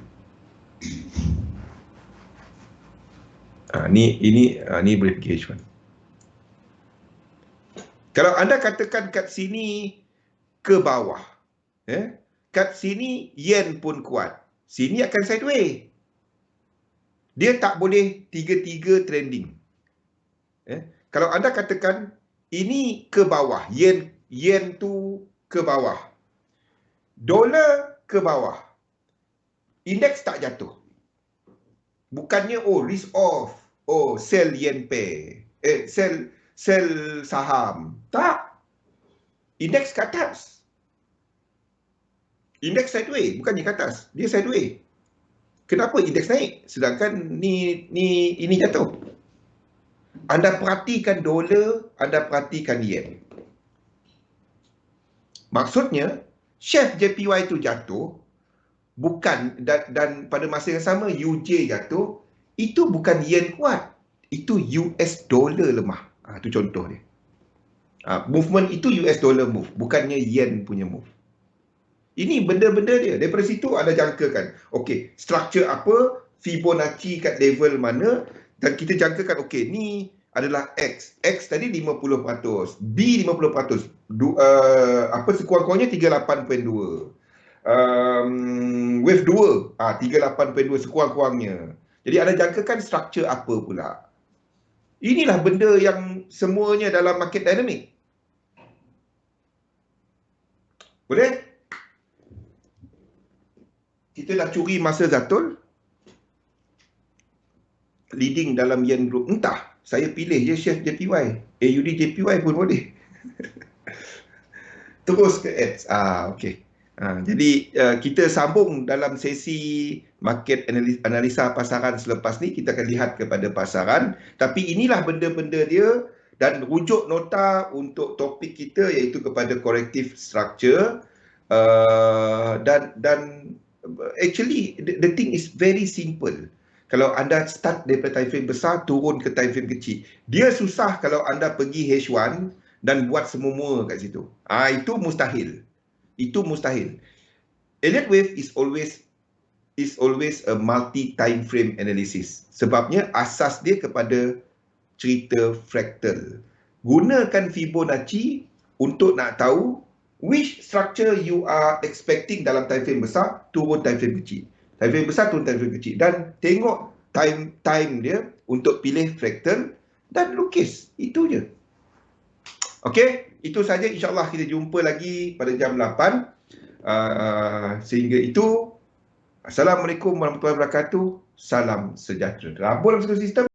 Ni boleh pergi H1. Kalau anda katakan kat sini ke bawah, kat sini yen pun kuat, sini akan sideway. Dia tak boleh tiga-tiga trending. Kalau anda katakan ini ke bawah, yen tu ke bawah, dolar ke bawah, indeks tak jatuh. Bukannya risk off, sell yen pair, sell saham. Tak. Indeks ke atas. Indeks sideway, bukannya ke atas. Dia sideway. Kenapa indeks naik sedangkan ini jatuh? Anda perhatikan dolar, anda perhatikan yen. Maksudnya, Chef JPY itu jatuh, bukan, dan pada masa yang sama UJ jatuh, itu bukan yen kuat. Itu US dollar lemah. Itu contoh dia. Movement itu US dollar move, bukannya yen punya move. Ini benda-benda dia. Daripada situ anda jangkakan, okey, structure apa, Fibonacci kat level mana, dan kita jangkakan, okey, ni adalah X. X tadi 50%, B 50%, sekurang-kurangnya 38.2. Wave 2, 38.2 sekurang-kurangnya. Jadi anda jangkakan structure apa pula. Inilah benda yang semuanya dalam market dynamic. Boleh? Kita dah curi masa Zatul. Leading dalam yen group. Entah, saya pilih je Chef JPY. AUD JPY pun boleh. Terus ke ads. Okey. Jadi kita sambung dalam sesi market analisa pasaran selepas ni. Kita akan lihat kepada pasaran. Tapi inilah benda-benda dia. Dan rujuk nota untuk topik kita iaitu kepada corrective structure. Dan actually the thing is very simple. Kalau anda start daripada time frame besar turun ke time frame kecil, dia susah kalau anda pergi H1 dan buat semua kat situ. Itu mustahil. Itu mustahil. Elliott wave is always a multi time frame analysis. Sebabnya asas dia kepada cerita fractal. Gunakan Fibonacci untuk nak tahu which structure you are expecting dalam time frame besar, turun time frame kecil. Time frame besar, turun time frame kecil. Dan tengok time dia untuk pilih fractal dan lukis. Itu je. Okey, itu saja. InsyaAllah kita jumpa lagi pada jam 8. Sehingga itu, Assalamualaikum warahmatullahi wabarakatuh. Salam sejahtera. Rabul dalam satu sistem.